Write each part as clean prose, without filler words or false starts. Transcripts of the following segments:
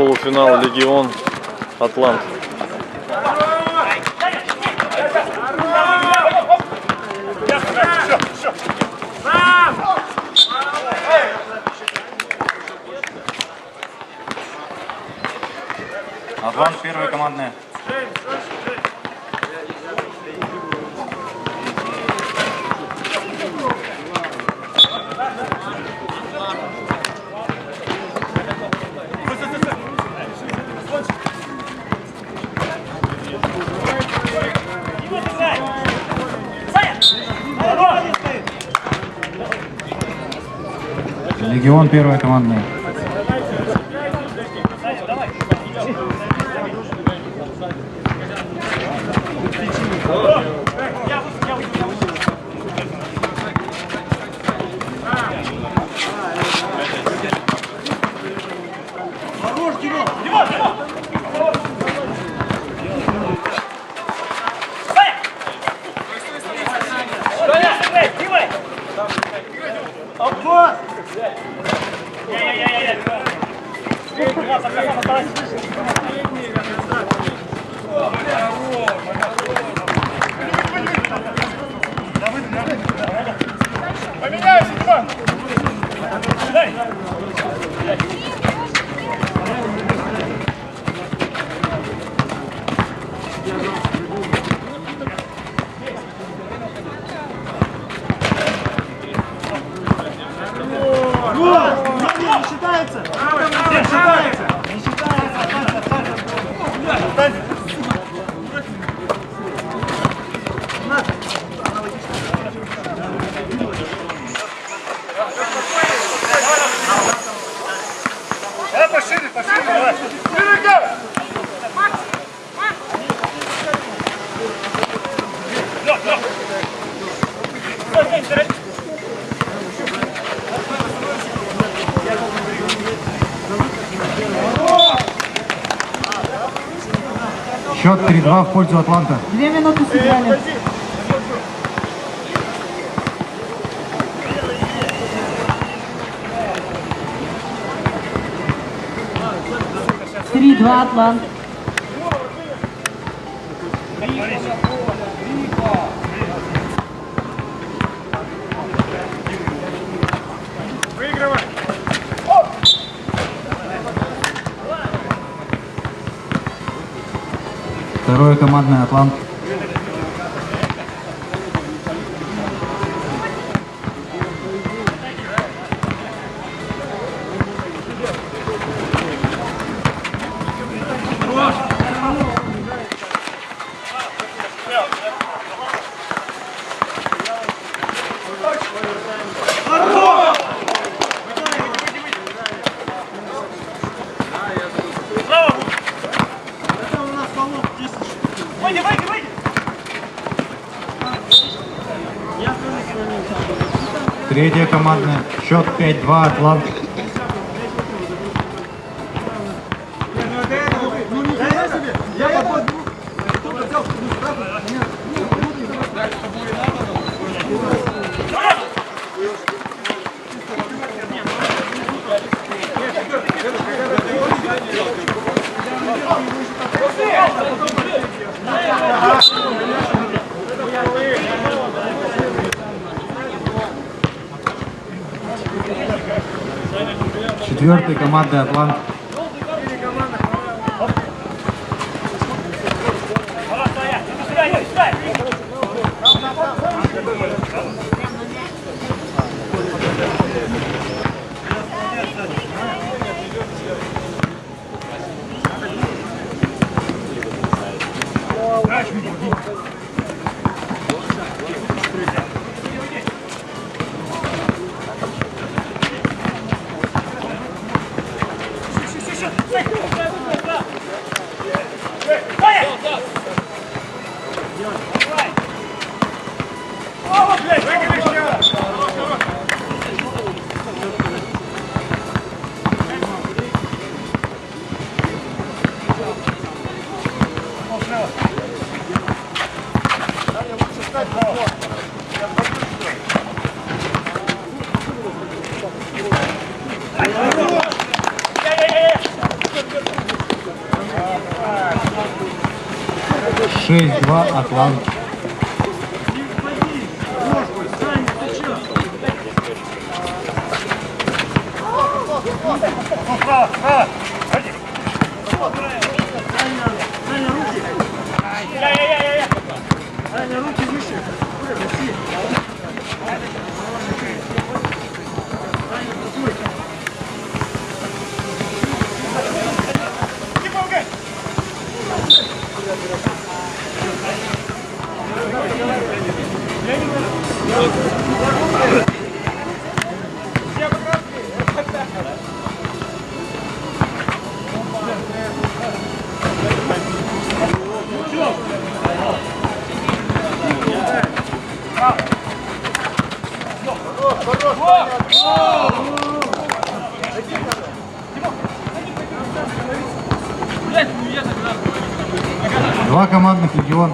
полуфинал Легион Атлант. Атлант первая командная. Легион первая командная. Поменяйся, Диман! Не считается! Не считается! Не считается! Пошире, пошире, давай! Берега! Счет 3-2 в пользу Атланта. 2 минуты сыграли. Три-два Атлант. Выигрывай! Второе командное Атлант. Выйди, выйди, выйди! Третья командная. Счет 5-2 Атлант. Четвертая команда Атлант. 6-2 Атлант. Саня, руки выше. Два командных Легион.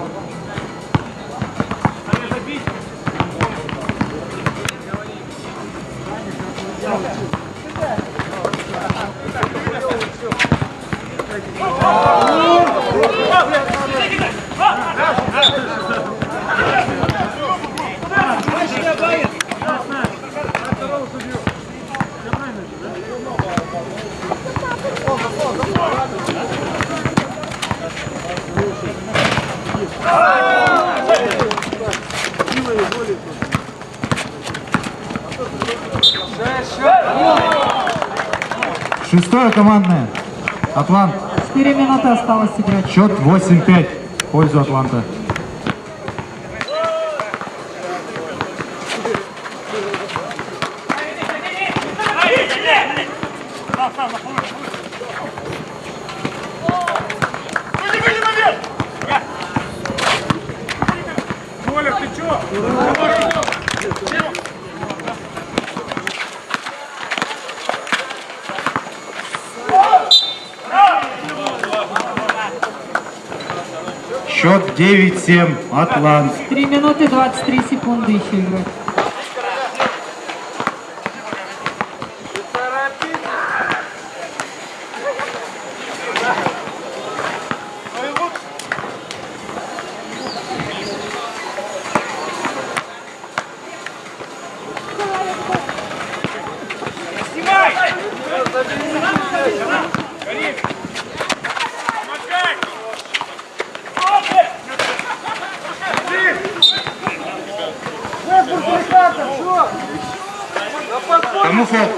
Шестое командное. Атлант. 4 минуты осталось играть. Счет 8-5 в пользу Атланта. Коля, ты чё? Счет 9-7 Атлант. 3 минуты 23 секунды еще играть. Кому фол?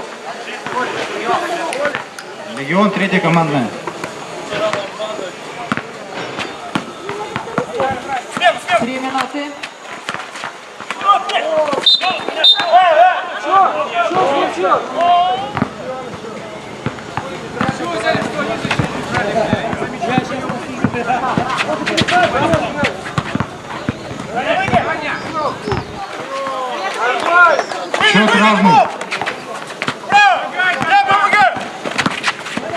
Легион, третья командная. Три минуты. Счет равный.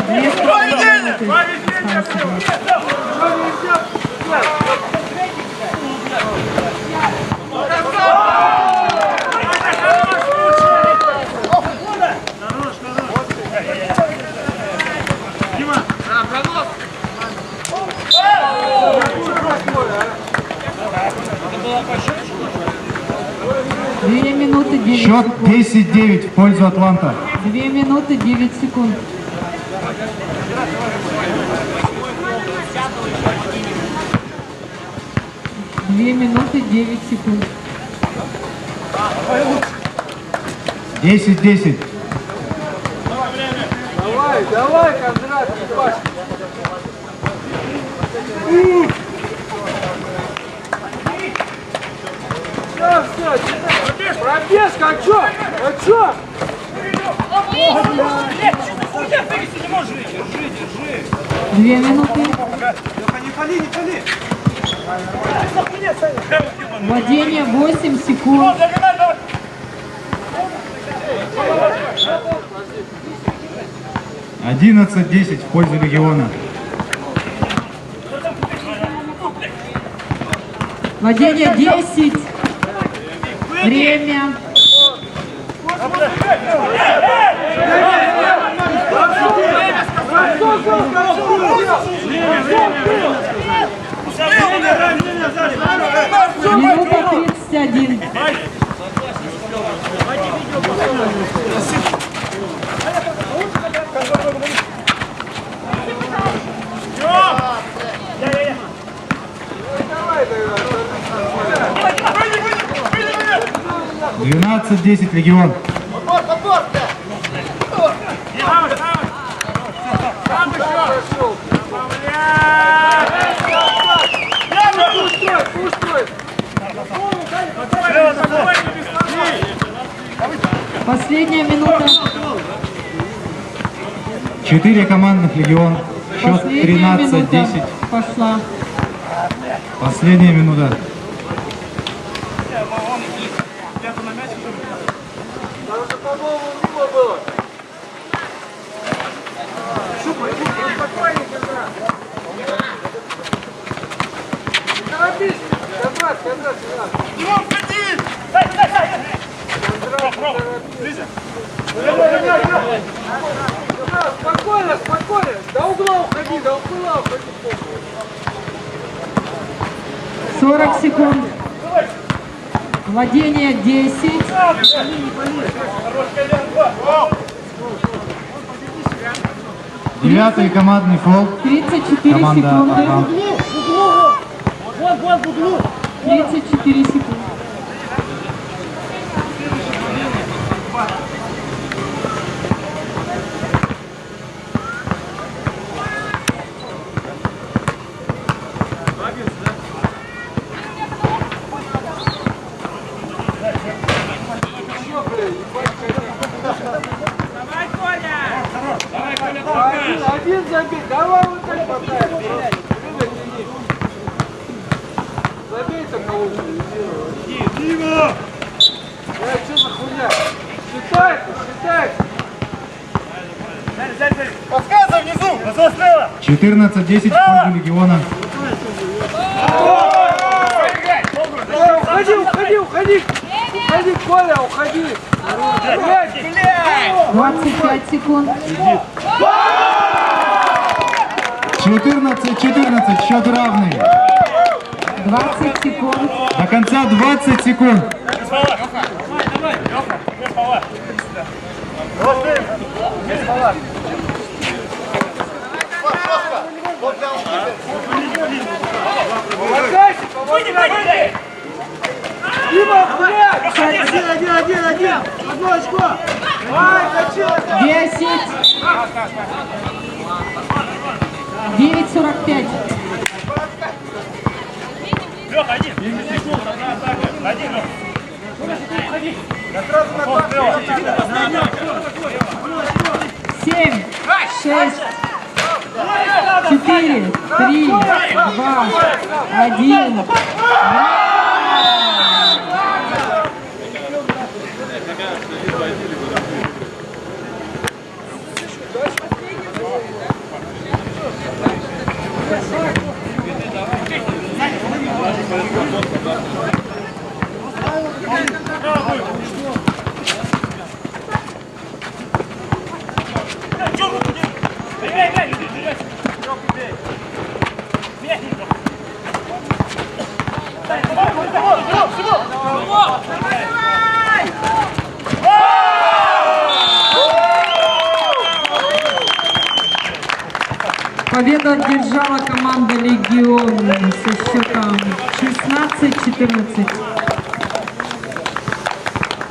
Две с половиной минуты осталось играть. Две минуты 9 Счет секунд. 10-9 в пользу Атланта. 2 минуты 9 секунд. Две минуты 9 секунд. 10-10. Давай, Кондрат, ебать. Все, пробежка, а чё? А чё? 2 минуты. Не пали, не пали. Владение 8 секунд. Одиннадцать 10 в пользу Легиона. Владение 10. Время. Минута 31. Давай, давай. 12-10 Легион. Пошел. Пустой. Последняя минута. 4 командных Легион. Счет Последняя минута 13-10. пошла. Последняя минута. Там же, по-моему, мимо было. Спокойненько, да. Торопись. Кондрат, не надо. Спокойно. До угла уходи. 40 секунд. Владение 10. 9-й командный фол. 34 Команда секунды. Атлант. 34 секунды. Один забей. Давай вот так поставим. Забей-то кого-то. Что за хуйня? Считай. Подсказывай внизу! Назад слева! 14-10 в пользу Легиона. Уходи, Коля, уходи. Блядь! 25 секунд. 14-14, счет равный. 20 секунд. До конца 20 секунд. Помогайте! Дима, блядь! Один! Одно очко! Ай, зачем? 10. 9:45. Леха, один! Один, Леха! Семь, 6, 4, 3, 2, 1. Победу одержала команда «Легион» со счетом 16-14.